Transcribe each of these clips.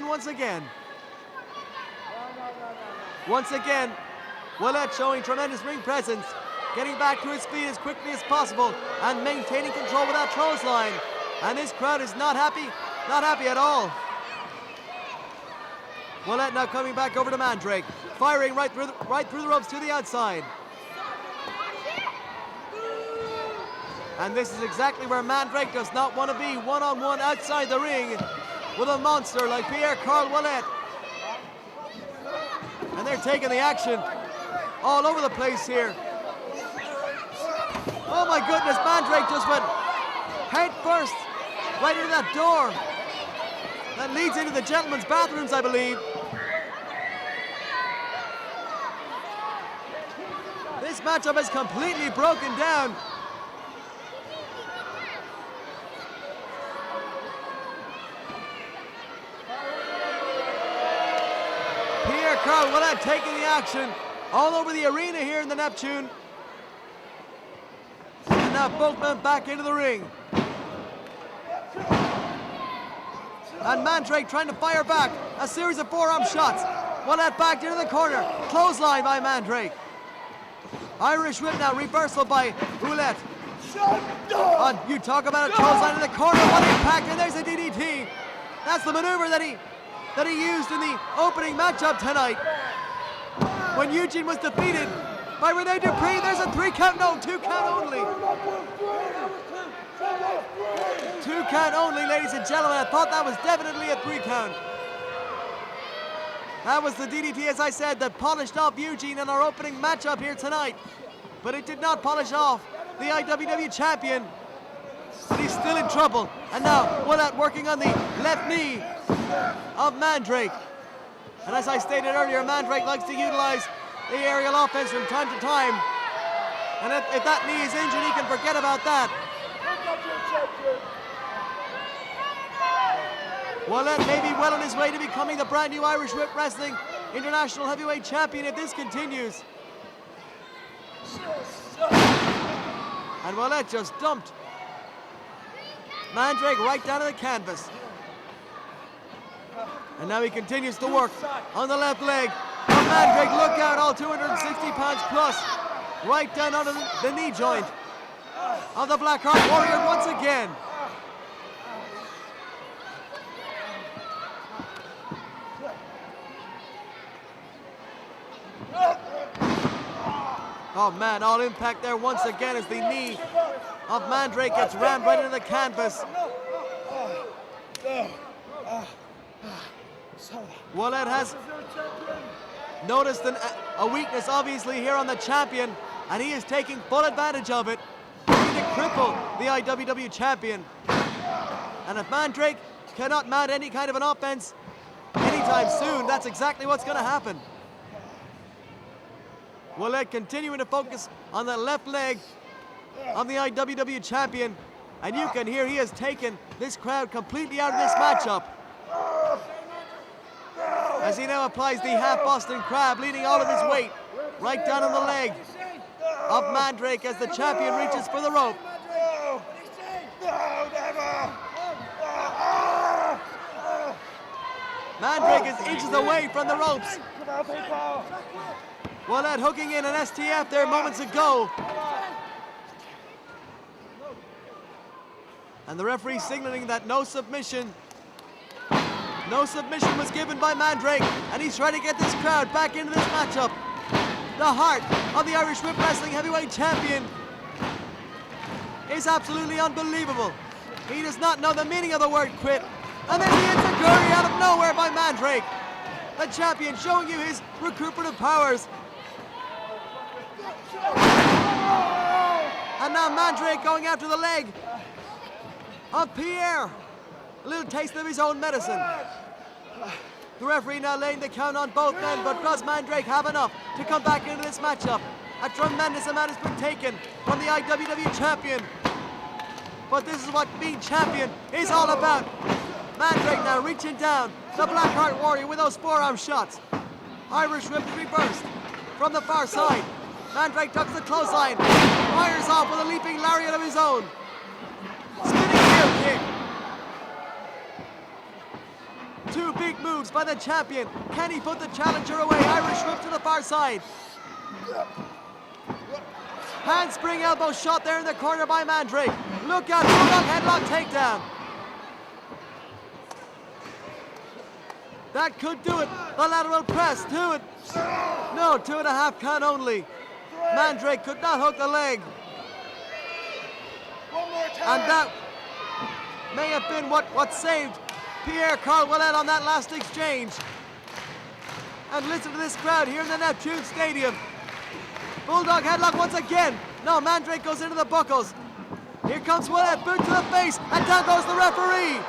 once again. Once again, Ouelette showing tremendous ring presence, getting back to his feet as quickly as possible and maintaining control with that clothesline. And this crowd is not happy at all. Ouelette now coming back over to Mandrake, firing right through the ropes to the outside. And this is exactly where Mandrake does not want to be, one-on-one outside the ring with a monster like Pierre Ouelette. And they're taking the action all over the place here. Oh my goodness, Mandrake just went head first right into that door that leads into the gentlemen's bathrooms, I believe. This matchup is completely broken down. Pierre Ouelette taking the action all over the arena here in the Neptune. And now both men back into the ring. And Mandrake trying to fire back. A series of forearm shots. Ouelette back into the corner. Clothesline by Mandrake. Irish whip now, reversal by Ouelette. You talk about a clothesline in the corner. What impact, and there's a DDT. That's the maneuver that he used in the opening matchup tonight. When Eugene was defeated by Rene Dupree, there's a 3 count, no, 2 count only. 2 count only, ladies and gentlemen. I thought that was definitely a 3 count. That was the DDT, as I said, that polished off Eugene in our opening matchup here tonight. But it did not polish off the IWW champion. But he's still in trouble. And now, Ouelette working on the left knee of Mandrake. And as I stated earlier, Mandrake likes to utilize the aerial offense from time to time. And if that knee is injured, he can forget about that. Ouelette may be well on his way to becoming the brand new Irish Whip Wrestling International Heavyweight Champion if this continues. And Ouelette just dumped Mandrake right down to the canvas. And now he continues to work on the left leg. Oh, Mandrake, look out, all 260 pounds plus. Right down onto the knee joint of the Blackheart Warrior once again. Oh man, all impact there once again as the knee of Mandrake gets rammed right into the canvas. Ouelette has noticed a weakness obviously here on the champion, and he is taking full advantage of it, looking to cripple the IWW champion. And if Mandrake cannot mount any kind of an offense anytime soon, that's exactly what's going to happen. Ouelette continuing to focus on the left leg of the IWW champion, and you can hear he has taken this crowd completely out of this matchup as he now applies the half Boston Crab, leading all of his weight right down on the leg of Mandrake as the champion reaches for the rope. Mandrake is inches away from the ropes. Ouelette hooking in an STF there moments ago. And the referee signaling that no submission was given by Mandrake, and he's trying to get this crowd back into this matchup. The heart of the Irish Whip Wrestling Heavyweight Champion is absolutely unbelievable. He does not know the meaning of the word quit. And then the enziguri out of nowhere by Mandrake. The champion showing you his recuperative powers. And now Mandrake going after the leg of Pierre. A little taste of his own medicine. The referee now laying the count on both men, but does Mandrake have enough to come back into this matchup? A tremendous amount has been taken from the IWW champion. But this is what being champion is all about. Mandrake now reaching down the Blackheart Warrior with those forearm shots. Irish whip reversed from the far side. Mandrake tucks the clothesline, fires off with a leaping lariat of his own. Spinning heel kick. Two big moves by the champion. Can he put the challenger away? Irish whip to the far side. Handspring elbow shot there in the corner by Mandrake. Look out, Bulldog headlock takedown. That could do it. The lateral press, do it. No, 2.5 count only. Mandrake could not hook the leg. And that may have been what saved Pierre Ouelette on that last exchange. And listen to this crowd here in the Neptune Stadium. Bulldog headlock once again. No, Mandrake goes into the buckles. Here comes Ouelette, boot to the face, and down goes the referee.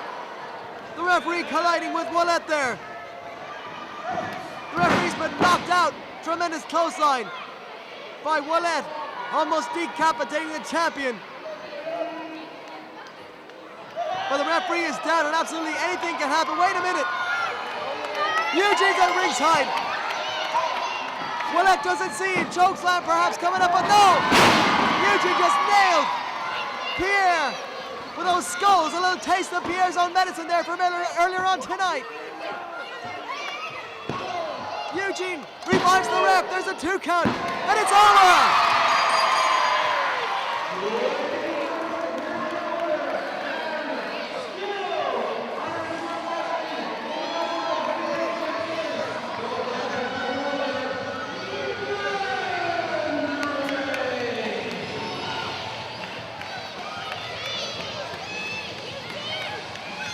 The referee colliding with Ouelette there. The referee's been knocked out. Tremendous clothesline by Ouelette, almost decapitating the champion. But the referee is down and absolutely anything can happen. Wait a minute. Eugene's at ringside. Ouelette doesn't see it. Chokeslam perhaps coming up, but no! Eugene just nailed Pierre with those skulls. A little taste of Pierre's own medicine there from earlier on tonight. Eugene revives the ref. There's a 2 count, and it's over!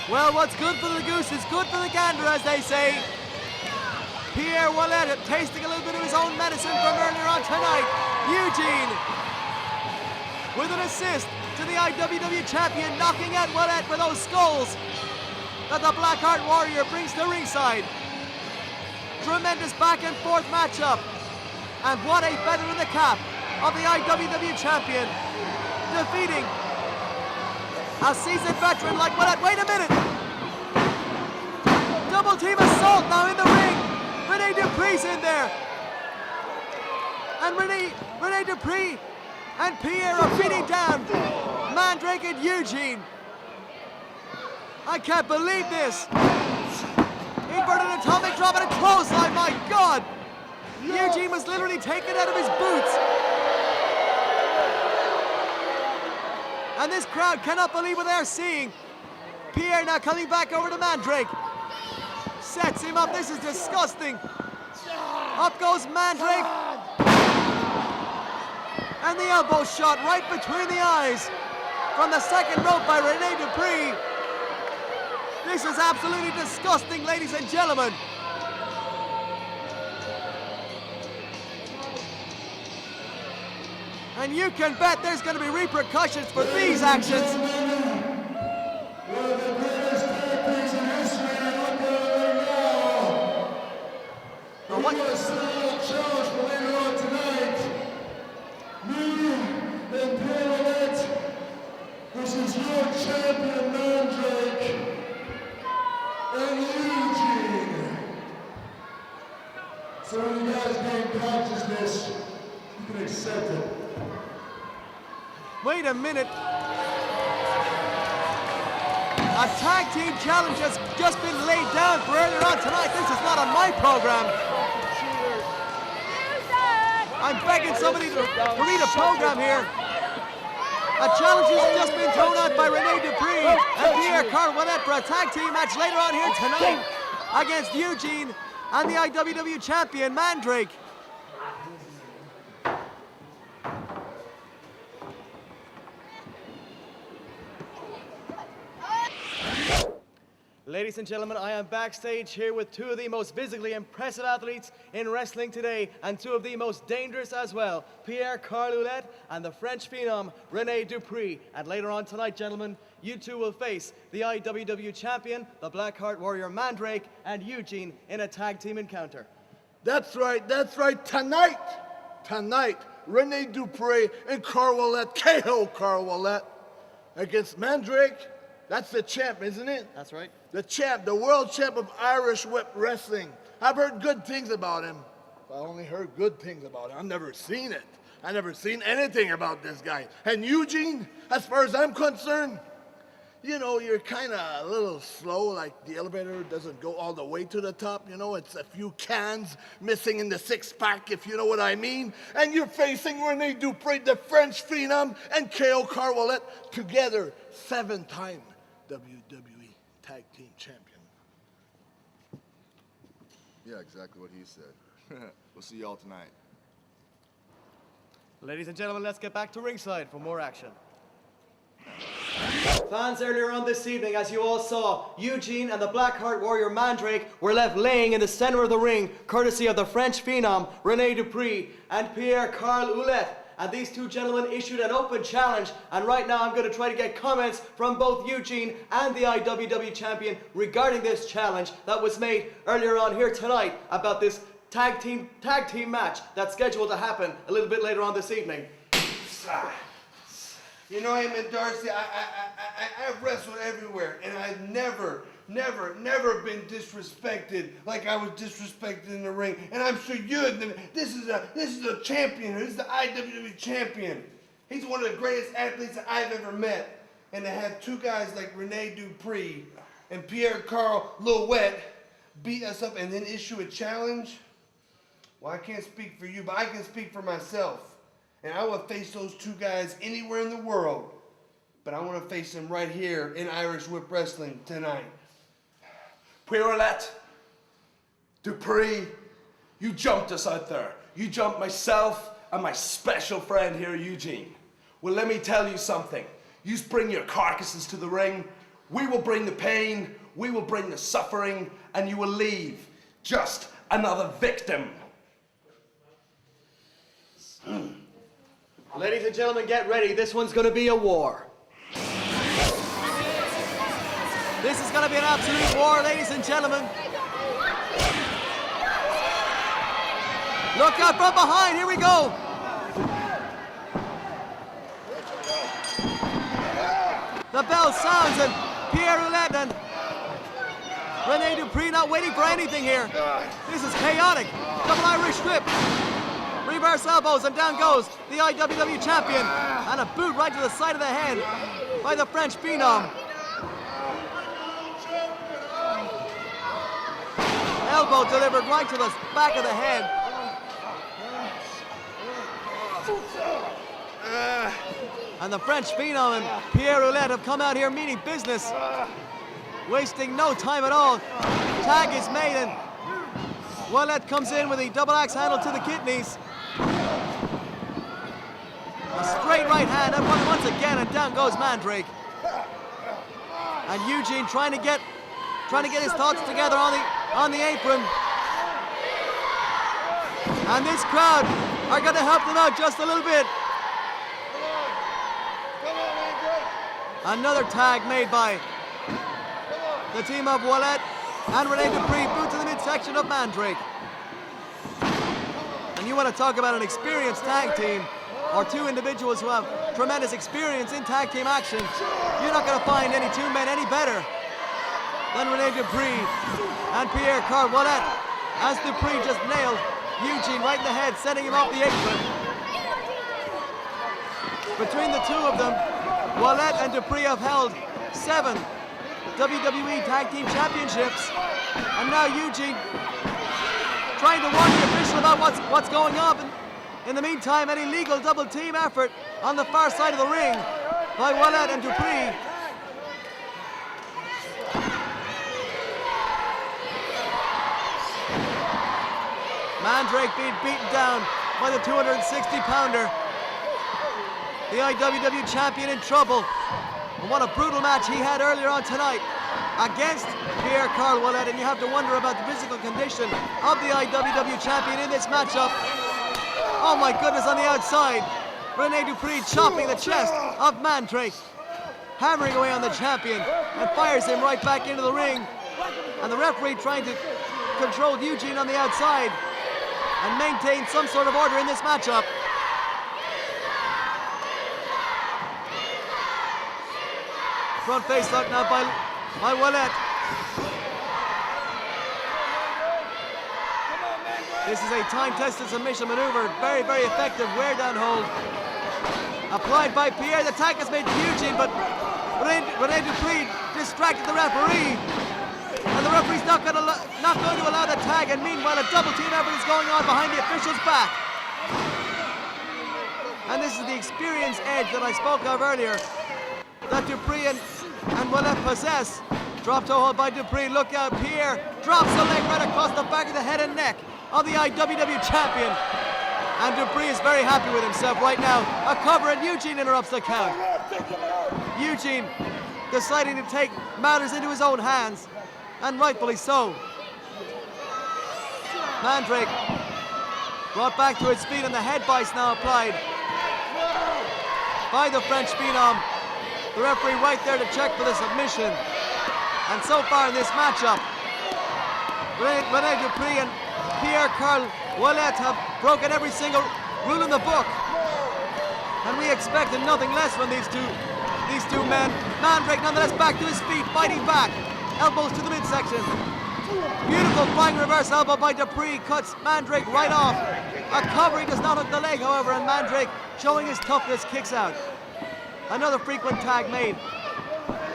Well, what's good for the goose is good for the gander, as they say. Pierre Ouelette tasting a little bit of his own medicine from earlier on tonight. Eugene with an assist to the IWW champion, knocking out Ouelette with those skulls that the Blackheart Warrior brings to ringside. Tremendous back and forth matchup. And what a feather in the cap of the IWW champion, defeating a seasoned veteran like Ouelette. Wait a minute! Double team assault now in the ring. Rene Dupree's in there. And Rene Dupree and Pierre are beating down Mandrake and Eugene. I can't believe this. Inverted atomic drop and a clothesline, my God! Eugene was literally taken out of his boots. And this crowd cannot believe what they're seeing. Pierre now coming back over to Mandrake. Sets him up. This is disgusting. Up goes Mandrake. And the elbow shot right between the eyes from the second rope by Rene Dupree. This is absolutely disgusting, ladies and gentlemen. And you can bet there's going to be repercussions for these actions. What? Challenge for later on tonight. Me and Pierre versus your champion Mandrake and Eugene. So when you guys gain consciousness, you can accept it. Wait a minute. A tag team challenge has just been laid down for earlier on tonight. This is not on my program. I'm begging somebody to read a program here. A challenge has just been thrown out by Rene Dupree and Pierre Ouelette for a tag team match later on here tonight against Eugene and the IWW champion Mandrake. Ladies and gentlemen, I am backstage here with 2 of the most physically impressive athletes in wrestling today, and 2 of the most dangerous as well, Pierre Ouelette and the French phenom Rene Dupree. And later on tonight, gentlemen, you 2 will face the IWW champion, the Blackheart Warrior Mandrake, and Eugene in a tag team encounter. That's right, tonight, Rene Dupree and Ouelette, KO Ouelette, against Mandrake. That's the champ, isn't it? That's right. The champ, the world champ of Irish whip wrestling. I've heard good things about him. I only heard good things about him. I've never seen it. I've never seen anything about this guy. And Eugene, as far as I'm concerned, you know, you're kind of a little slow, like the elevator doesn't go all the way to the top, you know, it's a few cans missing in the six-pack, if you know what I mean. And you're facing Rene Dupree, the French phenom, and KO Ouelette, together 7-time WWE Tag Team Champion. Yeah, exactly what he said. We'll see y'all tonight. Ladies and gentlemen, let's get back to ringside for more action. Fans, earlier on this evening, as you all saw, Eugene and the Blackheart Warrior Mandrake were left laying in the center of the ring, courtesy of the French phenom, Rene Dupree and Pierre Ouelette. And these two gentlemen issued an open challenge, and right now I'm going to try to get comments from both Eugene and the IWW champion regarding this challenge that was made earlier on here tonight about this tag team match that's scheduled to happen a little bit later on this evening. You know, Heyman Darcy, I've wrestled everywhere, and I've never been disrespected like I was disrespected in the ring. And I'm sure you'd. This is a champion. This is the IWW champion. He's one of the greatest athletes that I've ever met. And to have two guys like Rene Dupree and Pierre Ouelette beat us up and then issue a challenge. Well, I can't speak for you, but I can speak for myself. And I would face those two guys anywhere in the world. But I want to face them right here in Irish Whip Wrestling tonight. Ouelette, Dupree, you jumped us out there. You jumped myself and my special friend here, Eugene. Well, let me tell you something. You bring your carcasses to the ring. We will bring the pain. We will bring the suffering. And you will leave just another victim. Ladies and gentlemen, get ready. This one's going to be a war. This is going to be an absolute war, ladies and gentlemen. Look out from behind. Here we go. The bell sounds, and Pierre Ouelette and Rene Dupree not waiting for anything here. This is chaotic. Double Irish whip. Reverse elbows, and down goes the IWW champion. And a boot right to the side of the head by the French phenom. Elbow delivered right to the back of the head. And the French phenom and Pierre Ouelette have come out here meaning business, wasting no time at all. Tag is made, and Ouelette comes in with a double axe handle to the kidneys. A straight right hand, and once again, and down goes Mandrake. And Eugene trying to get his thoughts together on the apron. And this crowd are going to help them out just a little bit. Another tag made by the team of Ouelette and Rene Dupree, boot to the midsection of Mandrake. And you want to talk about an experienced tag team, or two individuals who have tremendous experience in tag team action. You're not going to find any two men any better than Rene Dupree and Pierre Ouelette, as Dupree just nailed Eugene right in the head, sending him off the apron. Between the two of them, Ouelette and Dupree have held 7 WWE Tag Team Championships, and now Eugene trying to warn the official about what's going on. In the meantime, an illegal double team effort on the far side of the ring by Ouelette and Dupree. Mandrake being beaten down by the 260-pounder. The IWW champion in trouble. And what a brutal match he had earlier on tonight against Pierre Ouelette, and you have to wonder about the physical condition of the IWW champion in this matchup. Oh my goodness, on the outside, Rene Dupree chopping the chest of Mandrake, hammering away on the champion, and fires him right back into the ring. And the referee trying to control Eugene on the outside and maintain some sort of order in this matchup. Front face lock now by Ouelette. This is a time-tested submission maneuver. Very, very effective wear-down hold. Applied by Pierre. The tag is made to Eugene, but Rene Dupree distracted the referee. And the referee's not going to allow the tag, and meanwhile a double team effort is going on behind the official's back. And this is the experience edge that I spoke of earlier that Dupree and Ouelette possess. Drop toe hold by Dupree. Look out, Pierre drops the leg right across the back of the head and neck of the IWW champion. And Dupree is very happy with himself right now. A cover, and Eugene interrupts the count. Eugene deciding to take matters into his own hands, and rightfully so. Mandrake brought back to its feet, and the head vice now applied by the French phenom. The referee right there to check for the submission. And so far in this matchup, Rene Dupree and Pierre Ouelette have broken every single rule in the book. And we expected nothing less from these two men. Mandrake nonetheless back to his feet, fighting back. Elbows to the midsection. Beautiful flying reverse elbow by Dupree cuts Mandrake right off. A cover, he does not hook the leg, however, and Mandrake, showing his toughness, kicks out. Another frequent tag made.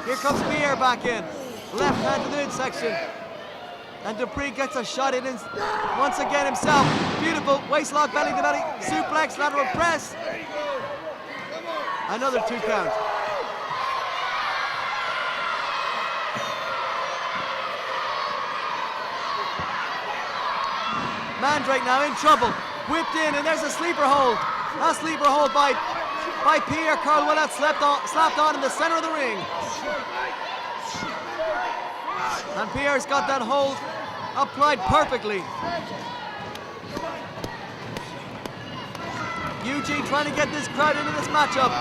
Here comes Pierre back in. Left hand to the midsection. And Dupree gets a shot in once again himself. Beautiful waistlock, belly to belly, suplex, lateral press. Another 2 count. Mandrake now in trouble. Whipped in, and there's a sleeper hold. A sleeper hold by Pierre Ouelette, slapped on in the center of the ring. And Pierre's got that hold applied perfectly. Eugene trying to get this crowd into this matchup.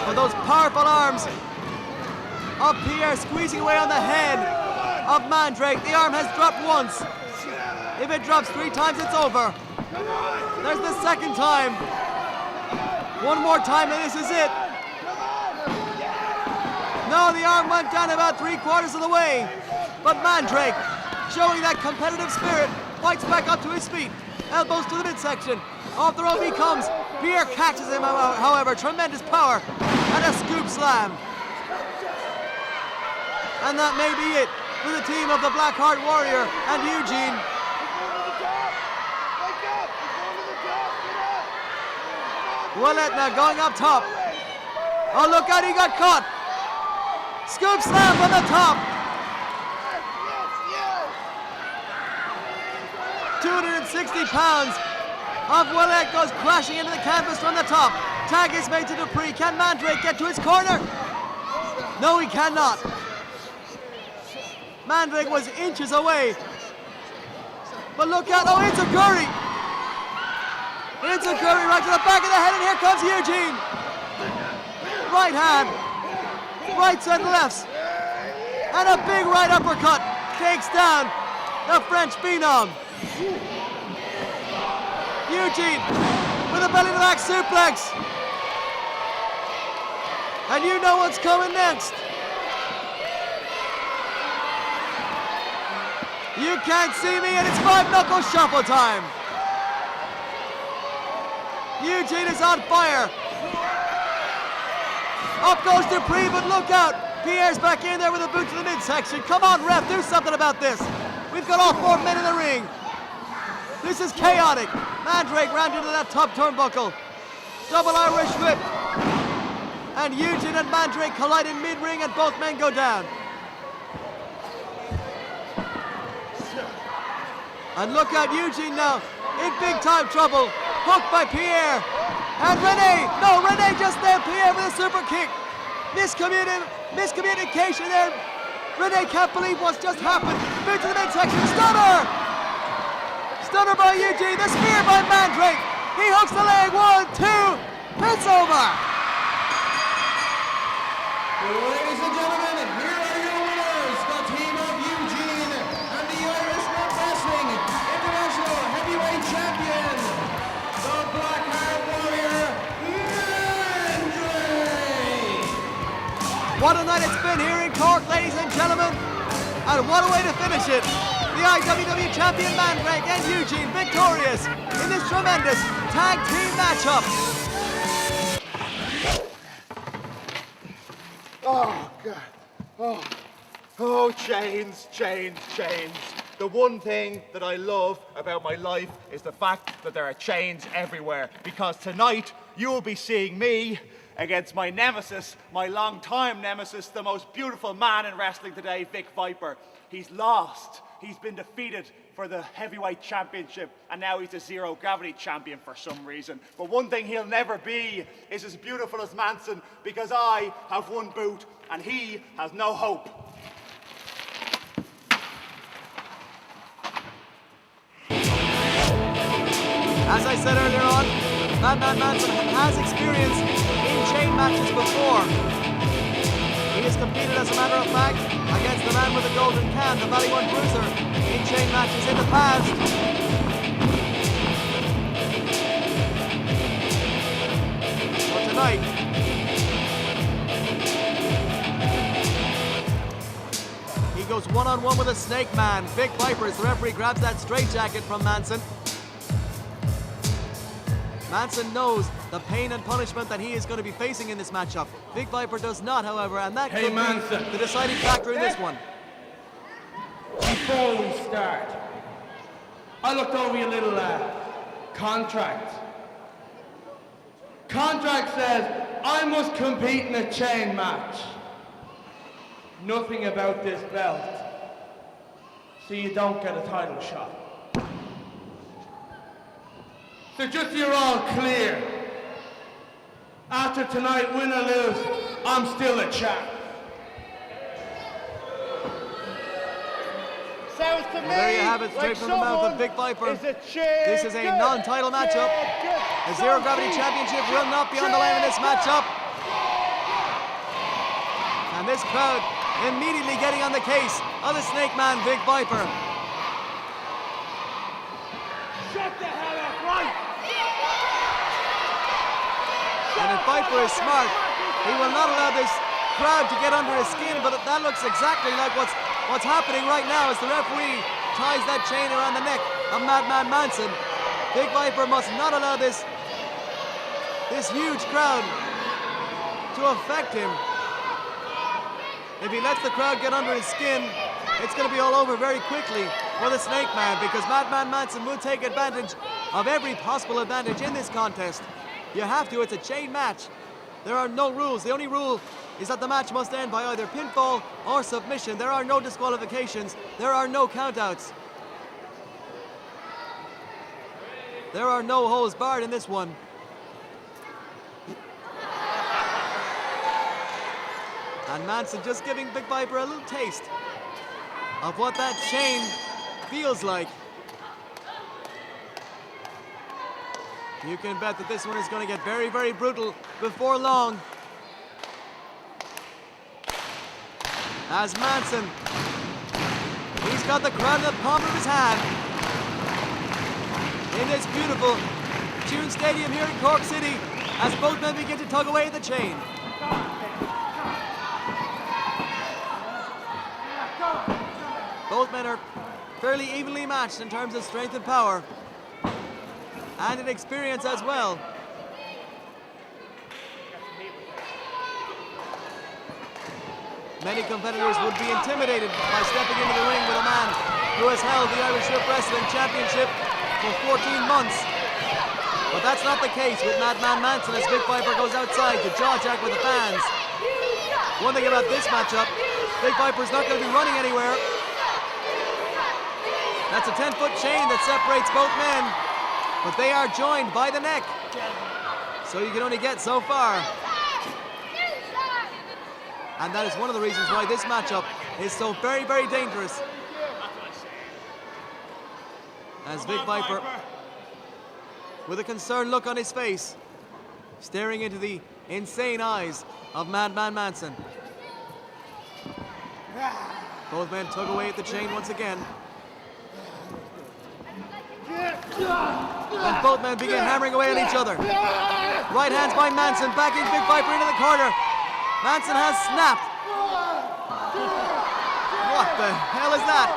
With those powerful arms of Pierre squeezing away on the head of Mandrake. The arm has dropped once. If it drops 3 times, it's over. There's the second time. One more time and this is it. No, the arm went down about 3/4 of the way. But Mandrake, showing that competitive spirit, fights back up to his feet. Elbows to the midsection. Off the rope he comes. Pierre catches him, however. Tremendous power. And a scoop slam. And that may be it for the team of the Blackheart Warrior and Eugene. Ouelette now going up top. Oh, look out, he got caught. Scoop slam from the top. 260 pounds of Ouelette goes crashing into the canvas from the top. Tag is made to Dupree. Can Mandrake get to his corner? No, he cannot. Mandrake was inches away. But look out, oh, it's a curry. It's a curry right to the back of the head, and here comes Eugene. Right hand, rights and lefts. And a big right uppercut takes down the French phenom. Eugene with a belly to back suplex. And you know what's coming next. You can't see me, and it's 5-knuckle shuffle time. Eugene is on fire. Up goes Dupree, but look out. Pierre's back in there with a boot to the midsection. Come on, ref, do something about this. We've got all 4 men in the ring. This is chaotic. Mandrake round into that top turnbuckle. Double Irish whip. And Eugene and Mandrake collide in mid-ring, and both men go down. And look out, Eugene now in big time trouble. Hooked by Pierre. And Rene. No, Rene just nailed Pierre with a super kick. Miscommunication there. Rene can't believe what's just happened. Boot to the midsection. Stunner. Stunner by Eugene. The spear by Mandrake. He hooks the leg. 1, 2. It's over. Ladies and gentlemen, here are your winners, the team of Eugene and the Irish Rock Wrestling International Heavyweight Champion, the Blackheart Warrior, Mandrake! What a night it's been here in Cork, ladies and gentlemen. And what a way to finish it. The IWW Champion Mandrake and Eugene victorious in this tremendous tag team matchup. Oh, God. Oh, chains, chains, chains. The one thing that I love about my life is the fact that there are chains everywhere. Because tonight, you will be seeing me against my nemesis, my long-time nemesis, the most beautiful man in wrestling today, Vic Viper. He's lost. He's been defeated for the heavyweight championship, and now he's a zero-gravity champion for some reason. But one thing he'll never be is as beautiful as Manson, because I have one boot, and he has no hope. As I said earlier on, Madman Manson has experience in chain matches before. He has competed, as a matter of fact, against the man with the golden can, the Valley One Bruiser, in chain matches in the past. But tonight, he goes one-on-one with a snake man. Vic Viper, as the referee grabs that straitjacket from Manson. Manson knows the pain and punishment that he is going to be facing in this matchup. Vic Viper does not, however, and that could be the deciding factor in this one. Before we start, I looked over your little contract. Contract says I must compete in a chain match. Nothing about this belt, so you don't get a title shot. So just so you're all clear, after tonight, win or lose, I'm still a champ. Sounds to me There you have it, straight from the mouth of Vic Viper. This is a non-title matchup. The Zero Gravity Championship will not be on the line in this matchup. And this crowd immediately getting on the case of the Snake Man, Vic Viper. Shut the hell up, right? And if Viper is smart, he will not allow this crowd to get under his skin, but that looks exactly like what's happening right now as the referee ties that chain around the neck of Madman Manson. Vic Viper must not allow this huge crowd to affect him. If he lets the crowd get under his skin, it's going to be all over very quickly for the Snake Man, because Madman Manson will take advantage of every possible advantage in this contest. You have to, it's a chain match. There are no rules. The only rule is that the match must end by either pinfall or submission. There are no disqualifications. There are no countouts. There are no holes barred in this one. And Manson just giving Vic Viper a little taste of what that chain feels like. You can bet that this one is going to get very, very brutal before long. As Manson, he's got the crowd in the palm of his hand. In this beautiful Tune Stadium here in Cork City, as both men begin to tug away at the chain. Both men are fairly evenly matched in terms of strength and power, and in experience as well. Many competitors would be intimidated by stepping into the ring with a man who has held the Irish Strip Wrestling Championship for 14 months. But that's not the case with Madman Manson as Vic Viper goes outside to jaw-jack with the fans. One thing about this matchup, Vic Viper's not going to be running anywhere. That's a 10-foot chain that separates both men, but they are joined by the neck, so you can only get so far. And that is one of the reasons why this matchup is so very, very dangerous. As Vic Viper, with a concerned look on his face, staring into the insane eyes of Madman Manson. Both men tug away at the chain once again. And both men begin hammering away at each other. Right hands by Manson, backing Vic Viper into the corner. Manson has snapped. What the hell is that?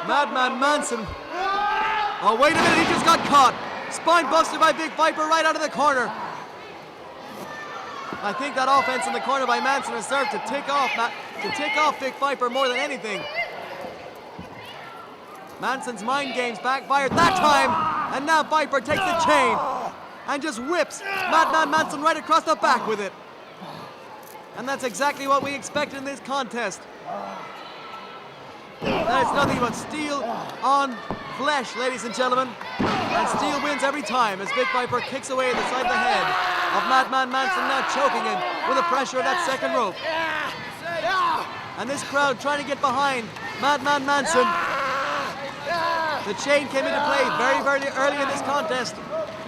Madman Manson Oh, wait a minute, he just got caught. Spine buster by Big Viper right out of the corner. I think that offense in the corner by Manson has served to tick off Big Viper more than anything. Manson's mind games backfired that time, and now Viper takes the chain and just whips Madman Manson right across the back with it. And that's exactly what we expected in this contest. That is nothing but steel on flesh, ladies and gentlemen. And steel wins every time as Big Viper kicks away the side of the head of Madman Manson, now choking him with the pressure of that second rope. And this crowd trying to get behind Madman Manson. The chain came into play very, very early in this contest.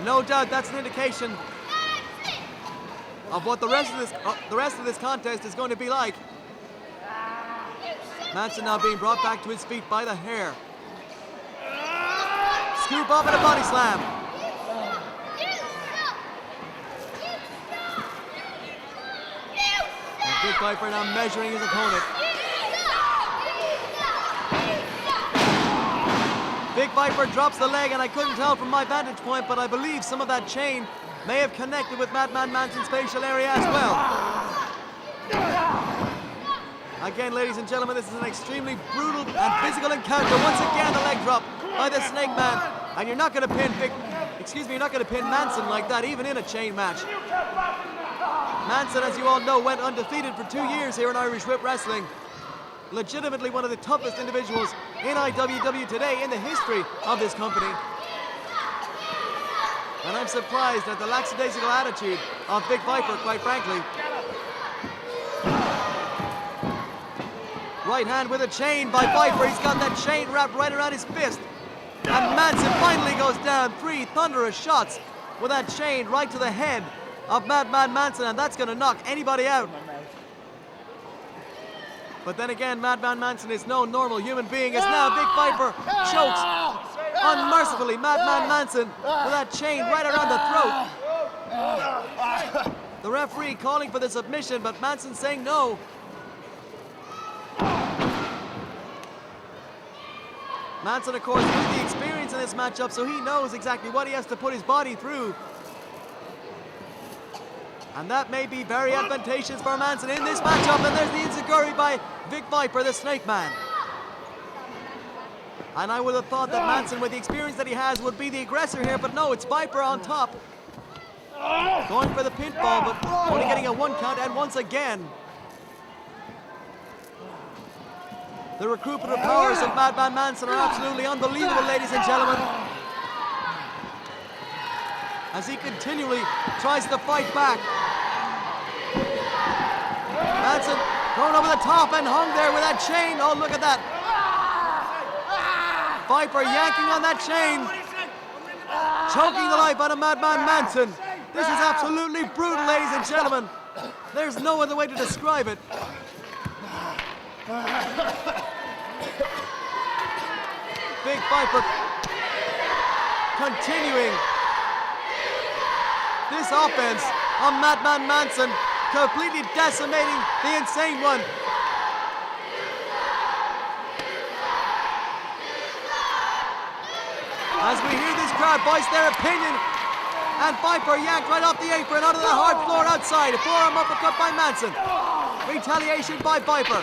No doubt that's an indication of what the rest of this contest is going to be like. Manson now being brought back to his feet by the hair. Scoop up and a body slam. And Big Viper now measuring his opponent. Big Viper drops the leg, and I couldn't tell from my vantage point, but I believe some of that chain may have connected with Madman Manson's facial area as well. Again, ladies and gentlemen, this is an extremely brutal and physical encounter. Once again, the leg drop by the Snake Man, and you're not going to pin Manson like that, even in a chain match. Manson, as you all know, went undefeated for 2 years here in Irish Whip Wrestling. Legitimately one of the toughest individuals in IWW today in the history of this company. And I'm surprised at the lackadaisical attitude of Big Viper, quite frankly. Right hand with a chain by Viper. He's got that chain wrapped right around his fist. And Manson finally goes down. 3 thunderous shots with that chain right to the head of Madman Manson, and that's going to knock anybody out. But then again, Madman Manson is no normal human being, as now Big Viper chokes unmercifully Madman Manson with that chain right around the throat. The referee calling for the submission, but Manson saying no. Manson, of course, with the experience in this matchup, so he knows exactly what he has to put his body through. And that may be very advantageous for Manson in this matchup. And there's the enziguri by Big Viper, the Snake Man. And I would have thought that Manson, with the experience that he has, would be the aggressor here, but no, it's Viper on top. Going for the pinfall, but only getting a 1 count, and once again, the recuperative powers of Madman Manson are absolutely unbelievable, ladies and gentlemen. As he continually tries to fight back. Manson thrown over the top and hung there with that chain. Oh, look at that. Viper yanking on that chain. Choking the life out of Madman Manson. This is absolutely brutal, ladies and gentlemen. There's no other way to describe it. Big Viper continuing this offense on Madman Manson, completely decimating the Insane One. As we hear this crowd voice their opinion, and Viper yanked right off the apron onto the hard floor outside. A forearm uppercut by Manson. Retaliation by Viper.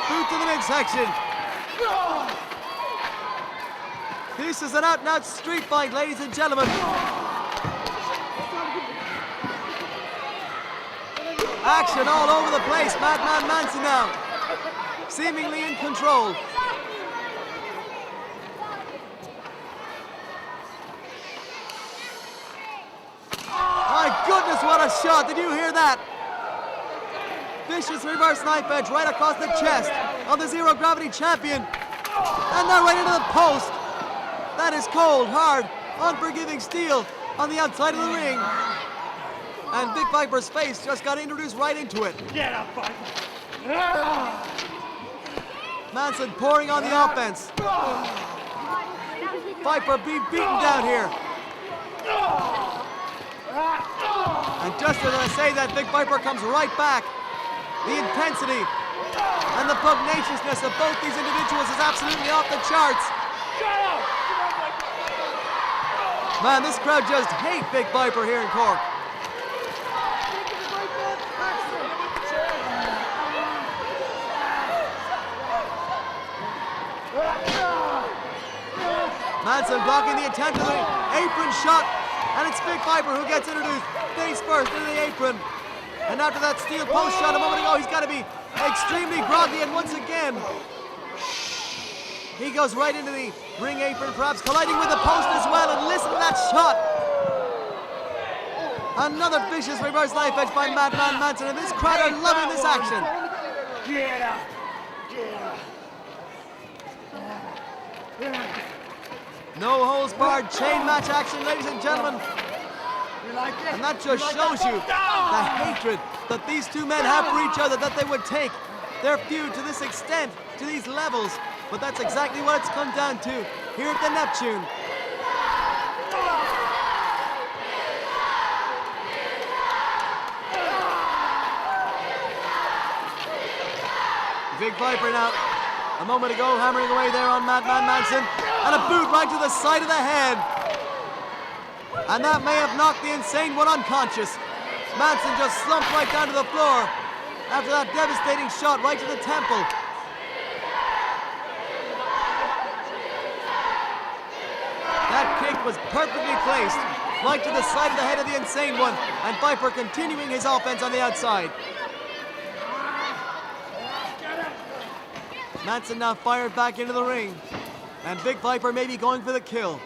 Boot to the midsection. This is an out-and-out street fight, ladies and gentlemen. Action all over the place. Madman Manson now, seemingly in control. My goodness, what a shot. Did you hear that? Vicious reverse knife edge right across the chest of the Zero Gravity champion. And now right into the post. That is cold, hard, unforgiving steel on the outside of the ring. And Big Viper's face just got introduced right into it. Get up, Viper. Manson pouring on the offense. Viper being beaten down here. And just as I say that, Big Viper comes right back. The intensity and the pugnaciousness of both these individuals is absolutely off the charts. Man, this crowd just hate Big Viper here in Cork. Manson blocking the attempt of the apron shot, and it's Big Viper who gets introduced face first into the apron. And after that steel post shot a moment ago, he's got to be extremely groggy, and once again, he goes right into the ring apron, perhaps colliding with the post as well, and listen to that shot. Another vicious reverse knife edge by Madman Manson, and this crowd are loving this action. Get up. Get up. No holds barred chain match action, ladies and gentlemen. And that just shows you the hatred that these two men have for each other, that they would take their feud to this extent, to these levels. But that's exactly what it's come down to here at the Neptune. Big Viper now, a moment ago, hammering away there on Madman Manson, and a boot right to the side of the head. And that may have knocked the insane one unconscious. Manson just slumped right down to the floor after that devastating shot right to the temple. That kick was perfectly placed, right to the side of the head of the insane one, and Viper continuing his offense on the outside. Manson now fired back into the ring, and Big Viper may be going for the kill.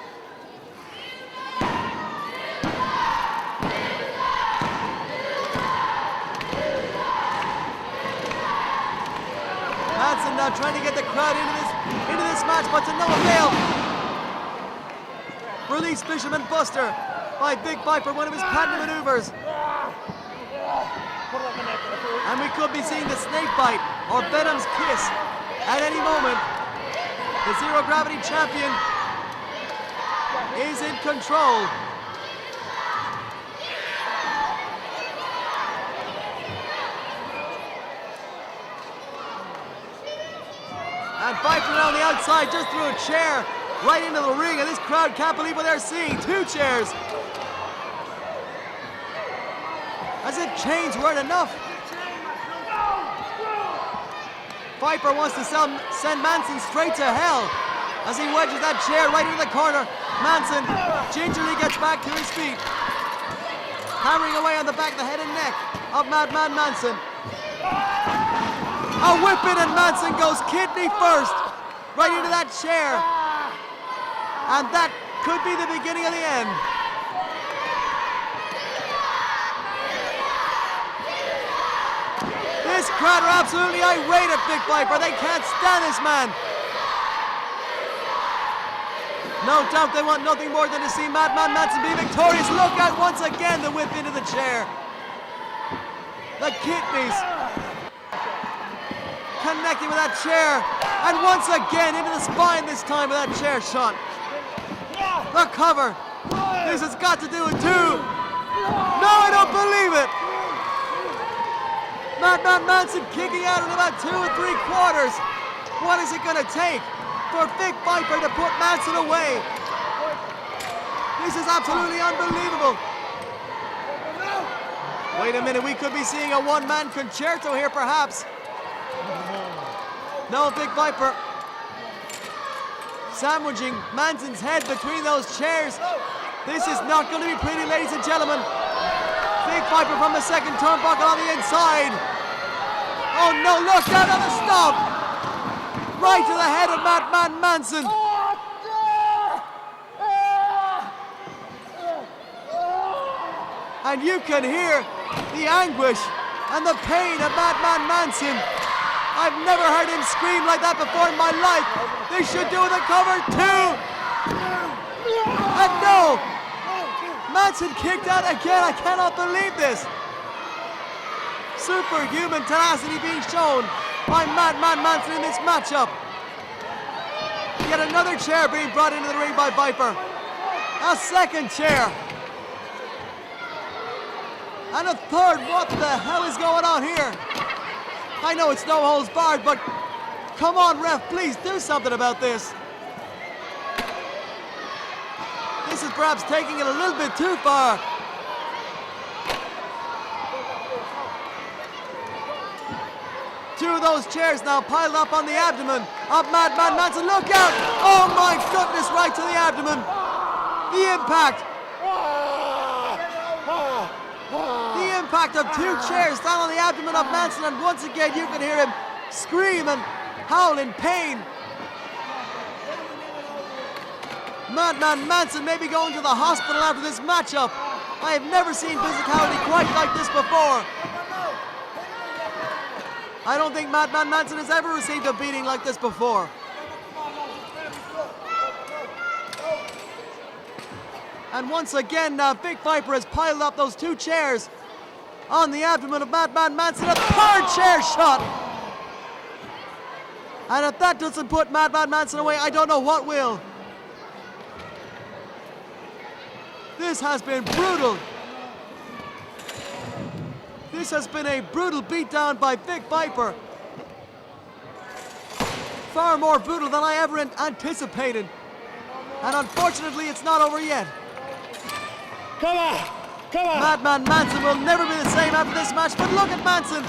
Manson now trying to get the crowd into this match, but to no avail. Release Fisherman Buster by Big Viper, one of his patented maneuvers. And we could be seeing the snake bite or Venom's kiss at any moment. The Zero Gravity Champion is in control. And Viper on the outside just threw a chair right into the ring, and this crowd can't believe what they're seeing. 2 chairs. As if chains weren't enough. Viper wants to send Manson straight to hell as he wedges that chair right into the corner. Manson gingerly gets back to his feet, hammering away on the back of the head and neck of Madman Manson. A whip in, and Manson goes kidney first right into that chair. And that could be the beginning of the end. This crowd are absolutely irate at Big Viper. They can't stand this man. No doubt they want nothing more than to see Madman Manson be victorious. Look out, once again, the whip into the chair. The kidneys connecting with that chair. And once again into the spine this time with that chair shot. The cover. This has got to do it too. No, I don't believe it. Madman Manson kicking out in about 2 3/4. What is it going to take for Big Viper to put Manson away? This is absolutely unbelievable. Wait a minute, we could be seeing a one-man concerto here perhaps. No, Big Viper sandwiching Manson's head between those chairs. This is not going to be pretty, ladies and gentlemen. Big Viper from the second turnbuckle on the inside. Oh no, look out on the stomp! Right to the head of Madman Manson. And you can hear the anguish and the pain of Madman Manson. I've never heard him scream like that before in my life. They should do the cover too. And no! Manson kicked out again. I cannot believe this. Superhuman tenacity being shown by Madman Manson in this matchup. Yet another chair being brought into the ring by Viper. A second chair. And a third. What the hell is going on here? I know it's no holds barred, but come on, ref, please do something about this. This is perhaps taking it a little bit too far. Two of those chairs now piled up on the abdomen of Madman Manson. Look out! Oh my goodness, right to the abdomen. The impact. The impact of two chairs down on the abdomen of Manson, and once again you can hear him scream and howl in pain. Madman Manson may be going to the hospital after this matchup. I have never seen physicality quite like this before. I don't think Madman Manson has ever received a beating like this before. And once again, Big Viper has piled up those two chairs on the abdomen of Madman Manson. A third chair shot! And if that doesn't put Madman Manson away, I don't know what will. This has been brutal. This has been a brutal beatdown by Big Viper. Far more brutal than I ever anticipated. And unfortunately, it's not over yet. Come on! Madman Manson will never be the same after this match, but look at Manson.